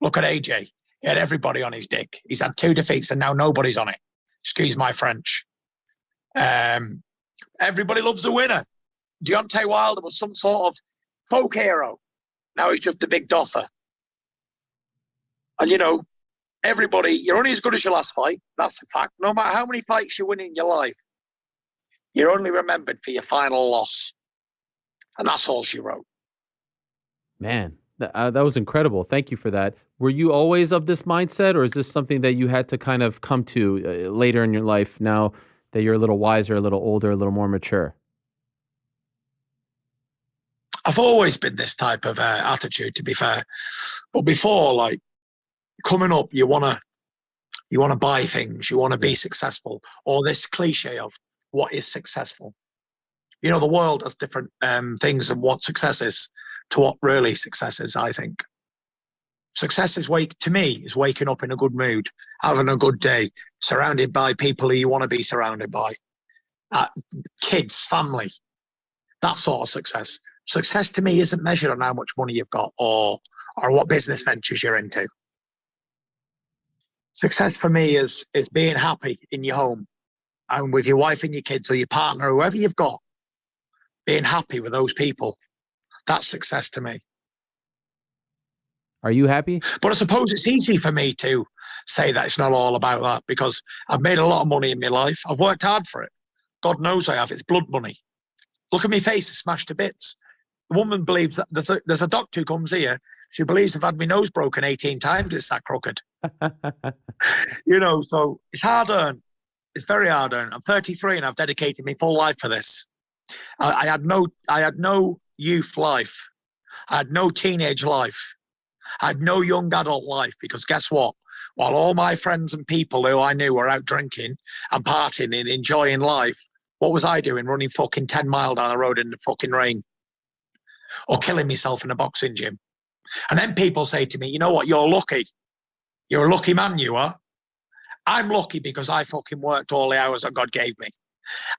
Look at AJ. He had everybody on his dick. He's had 2 defeats and now nobody's on it. Excuse my French. Everybody loves a winner. Deontay Wilder was some sort of folk hero. Now he's just a big dosser. And, you know, everybody, you're only as good as your last fight. That's a fact. No matter how many fights you win in your life, you're only remembered for your final loss. And that's all she wrote. Man, that was incredible. Thank you for that. Were you always of this mindset, or is this something that you had to kind of come to later in your life now that you're a little wiser, a little older, a little more mature? I've always been this type of attitude, to be fair. But before, like, coming up, you want to buy things, you want to be successful, or this cliche of what is successful. You know, the world has different things and what success is to what really success is, I think. Success is, to me, is waking up in a good mood, having a good day, surrounded by people who you want to be surrounded by. Kids, family, that sort of success. Success to me isn't measured on how much money you've got or what business ventures you're into. Success for me is being happy in your home and with your wife and your kids or your partner, whoever you've got, being happy with those people. That's success to me. Are you happy? But I suppose it's easy for me to say that it's not all about that because I've made a lot of money in my life. I've worked hard for it. God knows I have. It's blood money. Look at my face, it's smashed to bits. The woman believes that there's a doctor who comes here. She believes I've had my nose broken 18 times. It's that crooked. You know, so it's hard earned. It's very hard earned. I'm 33 and I've dedicated my full life for this. I had no youth life. I had no teenage life. I had no young adult life because guess what? While all my friends and people who I knew were out drinking and partying and enjoying life, what was I doing? Running fucking 10 miles down the road in the fucking rain or killing myself in a boxing gym. And then people say to me, you know what? You're lucky. You're a lucky man, you are. I'm lucky because I fucking worked all the hours that God gave me.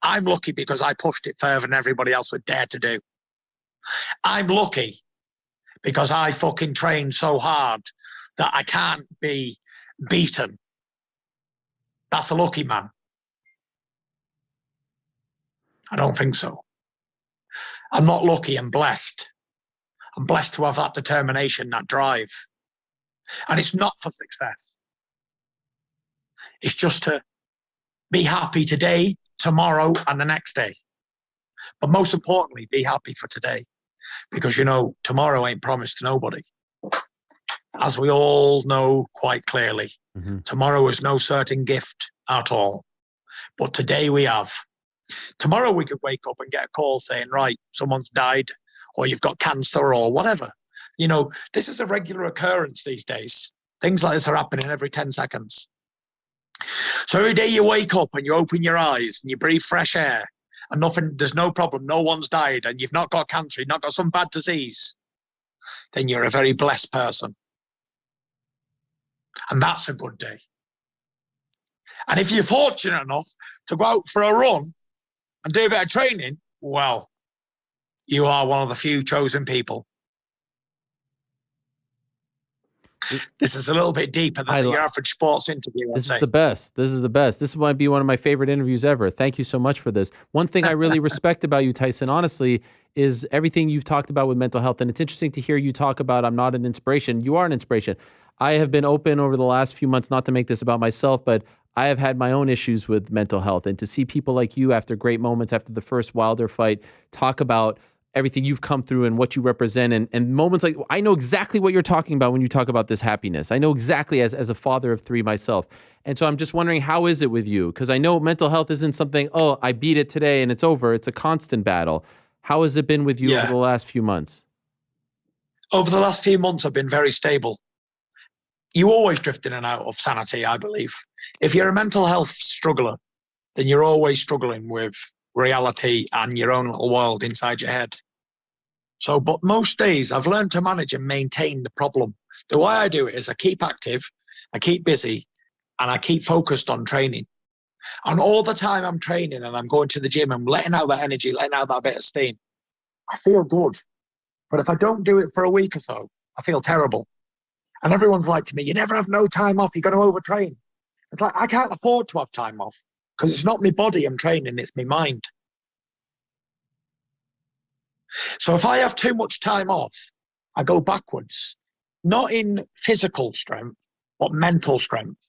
I'm lucky because I pushed it further than everybody else would dare to do. I'm lucky because I fucking trained so hard that I can't be beaten. That's a lucky man. I don't think so. I'm not lucky, I'm blessed. I'm blessed to have that determination, that drive. And it's not for success. It's just to be happy today, tomorrow, and the next day. But most importantly, be happy for today. Because, you know, tomorrow ain't promised to nobody. As we all know quite clearly, tomorrow is no certain gift at all. But today we have. Tomorrow we could wake up and get a call saying, right, someone's died, or you've got cancer, or whatever. You know, this is a regular occurrence these days. Things like this are happening every 10 seconds. So every day you wake up and you open your eyes and you breathe fresh air and there's no problem, no one's died, and you've not got cancer, you've not got some bad disease, then you're a very blessed person. And that's a good day. And if you're fortunate enough to go out for a run and do a bit of training, well, you are one of the few chosen people. This is a little bit deeper than your average sports interview. This is the best. This is the best. This might be one of my favorite interviews ever. Thank you so much for this. One thing I really respect about you, Tyson, honestly, is everything you've talked about with mental health. And it's interesting to hear you talk about I'm not an inspiration. You are an inspiration. I have been open over the last few months, not to make this about myself, but I have had my own issues with mental health. And to see people like you after great moments, after the first Wilder fight, talk about everything you've come through and what you represent and moments like, I know exactly what you're talking about when you talk about this happiness. I know exactly as a father of 3 myself. And so I'm just wondering, how is it with you? Because I know mental health isn't something, oh, I beat it today and it's over. It's a constant battle. How has it been with you over the last few months? Over the last few months, I've been very stable. You always drift in and out of sanity, I believe. If you're a mental health struggler, then you're always struggling with reality and your own little world inside your head. So, but most days I've learned to manage and maintain the problem. The way I do it is I keep active, I keep busy, and I keep focused on training. And all the time I'm training and I'm going to the gym and letting out that energy, letting out that bit of steam, I feel good. But if I don't do it for a week or so, I feel terrible. And everyone's like to me, you never have no time off. You're going to overtrain. It's like, I can't afford to have time off because it's not my body I'm training, it's my mind. So if I have too much time off, I go backwards, not in physical strength, but mental strength.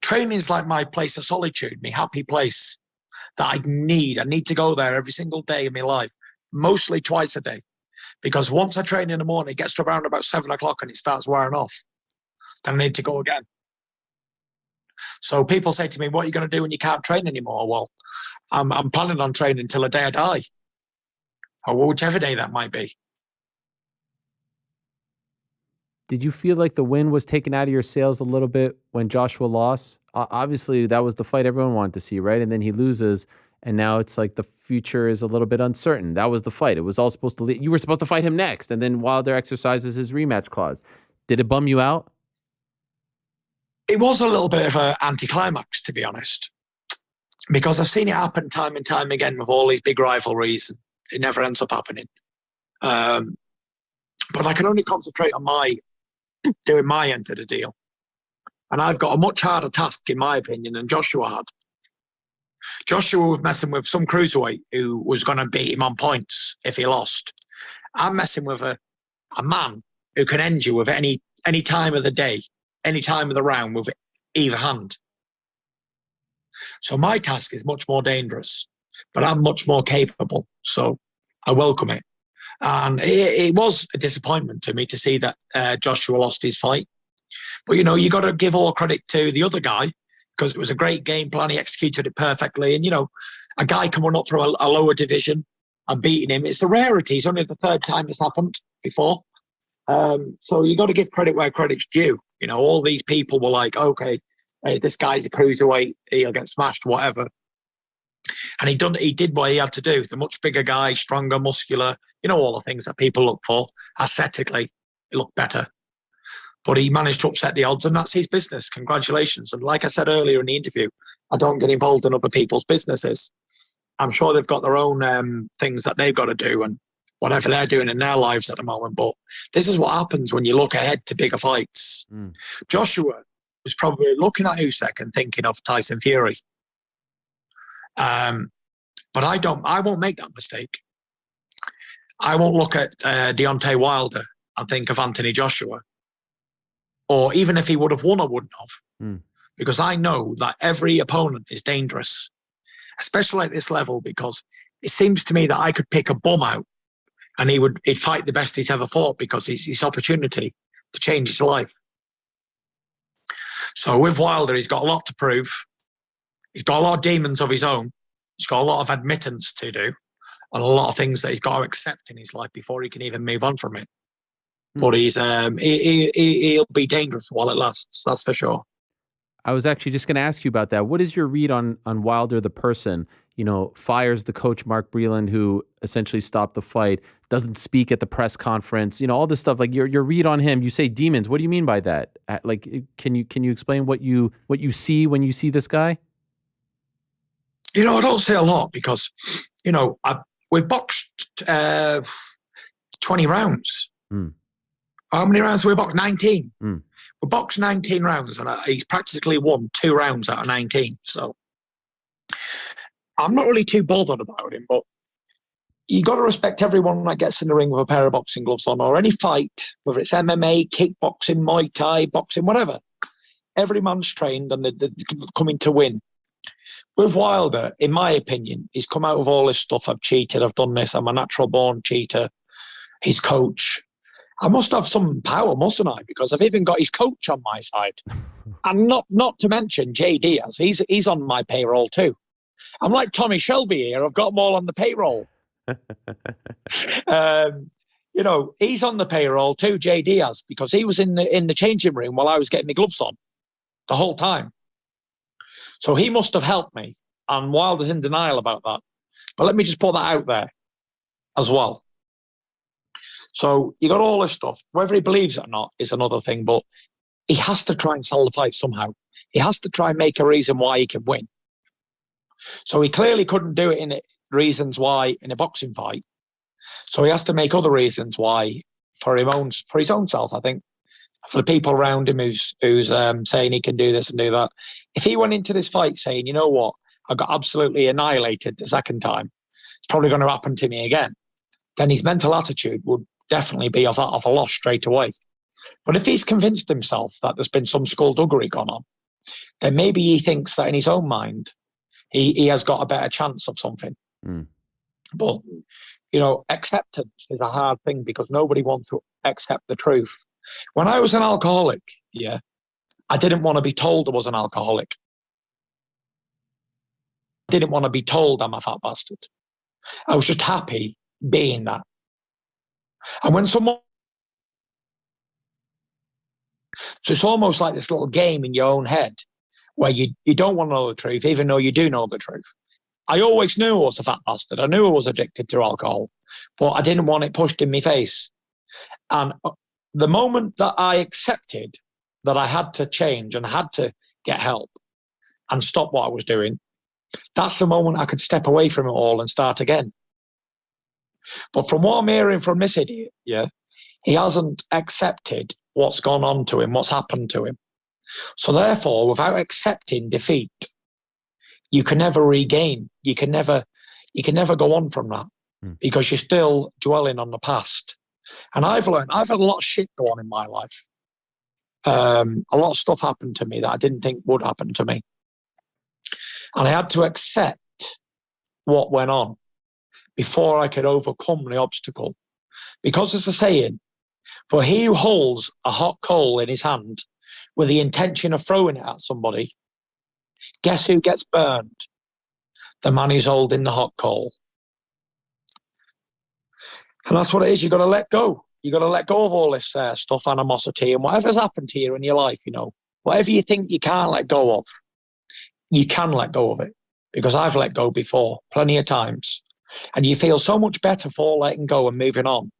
Training is like my place of solitude, my happy place that I need to go there every single day of my life, mostly twice a day. Because once I train in the morning, it gets to around about 7 o'clock and it starts wearing off. Then I need to go again. So people say to me, what are you going to do when you can't train anymore? Well, I'm planning on training until the day I die, or whichever day that might be. Did you feel like the wind was taken out of your sails a little bit when Joshua lost? Obviously, that was the fight everyone wanted to see, right? And then he loses, and now it's like the future is a little bit uncertain. That was the fight. It was all supposed to lead. You were supposed to fight him next, and then Wilder exercises his rematch clause. Did it bum you out? It was a little bit of an anticlimax, to be honest, because I've seen it happen time and time again with all these big rivalries. And it never ends up happening. But I can only concentrate on doing my end of the deal. And I've got a much harder task, in my opinion, than Joshua had. Joshua was messing with some cruiserweight who was going to beat him on points if he lost. I'm messing with a man who can end you with any time of the day, any time of the round with either hand. So my task is much more dangerous, but I'm much more capable. So I welcome it. And it was a disappointment to me to see that Joshua lost his fight. But, you got to give all credit to the other guy because it was a great game plan. He executed it perfectly. And, a guy coming up from a lower division and beating him, it's a rarity. It's only the third time it's happened before. So you got to give credit where credit's due. All these people were like, okay, this guy's a cruiserweight, he'll get smashed, whatever. And he did what he had to do. The much bigger guy, stronger, muscular, all the things that people look for. Aesthetically, he looked better. But he managed to upset the odds, and that's his business. Congratulations. And like I said earlier in the interview, I don't get involved in other people's businesses. I'm sure they've got their own things that they've got to do and whatever they're doing in their lives at the moment. But this is what happens when you look ahead to bigger fights. Joshua was probably looking at Usyk and thinking of Tyson Fury. But I won't make that mistake. I won't look at Deontay Wilder and think of Anthony Joshua. Or even if he would have won, I wouldn't have. Because I know that every opponent is dangerous, especially at this level, because it seems to me that I could pick a bum out and he'd fight the best he's ever fought because it's his opportunity to change his life. So with Wilder, he's got a lot to prove. He's got a lot of demons of his own. He's got a lot of admittance to do and a lot of things that he's got to accept in his life before he can even move on from it. But he'll be dangerous while it lasts. That's for sure. I was actually just going to ask you about that. What is your read on Wilder, the person? Fires the coach Mark Breland, who essentially stopped the fight, doesn't speak at the press conference. All this stuff. Like your read on him. You say demons. What do you mean by that? Like, can you explain what you see when you see this guy? I don't say a lot because, we've boxed 20 rounds. How many rounds have we boxed? 19. We boxed 19 rounds and he's practically won 2 rounds out of 19. So I'm not really too bothered about him, but you got to respect everyone that gets in the ring with a pair of boxing gloves on, or any fight, whether it's MMA, kickboxing, Muay Thai, boxing, whatever. Every man's trained and they're coming to win. With Wilder, in my opinion, he's come out with all this stuff. I've cheated, I've done this, I'm a natural born cheater. His coach. I must have some power, mustn't I? Because I've even got his coach on my side. And not to mention Jay Diaz. He's on my payroll too. I'm like Tommy Shelby here. I've got them all on the payroll. He's on the payroll too, Jay Diaz, because he was in the changing room while I was getting my gloves on the whole time. So he must have helped me. And Wilder's in denial about that. But let me just put that out there as well. So you got all this stuff. Whether he believes it or not is another thing, but he has to try and sell the fight somehow. He has to try and make a reason why he can win. So he clearly couldn't do it in reasons why in a boxing fight. So he has to make other reasons why for his own self, I think. For the people around him who's saying he can do this and do that. If he went into this fight saying, you know what, I got absolutely annihilated the second time, it's probably going to happen to me again, then his mental attitude would definitely be of a loss straight away. But if he's convinced himself that there's been some skullduggery gone on, then maybe he thinks that in his own mind, he has got a better chance of something. But, you know, acceptance is a hard thing because nobody wants to accept the truth. When I was an alcoholic, I didn't want to be told I was an alcoholic. I didn't want to be told I'm a fat bastard. I was just happy being that. And when someone... So it's almost like this little game in your own head where you don't want to know the truth, even though you do know the truth. I always knew I was a fat bastard. I knew I was addicted to alcohol, but I didn't want it pushed in my face. And the moment that I accepted that I had to change and had to get help and stop what I was doing, that's the moment I could step away from it all and start again. But from what I'm hearing from this idiot, he hasn't accepted what's gone on to him, what's happened to him. So therefore, without accepting defeat, you can never regain. You can never go on from that because you're still dwelling on the past. And I've had a lot of shit go on in my life. A lot of stuff happened to me that I didn't think would happen to me. And I had to accept what went on before I could overcome the obstacle. Because there's a saying, for he who holds a hot coal in his hand with the intention of throwing it at somebody, guess who gets burned? The man who's holding the hot coal. And that's what it is. You've got to let go. You've got to let go of all this stuff, animosity, and whatever's happened to you in your life, you know, whatever you think you can't let go of, you can let go of it. Because I've let go before, plenty of times. And you feel so much better for letting go and moving on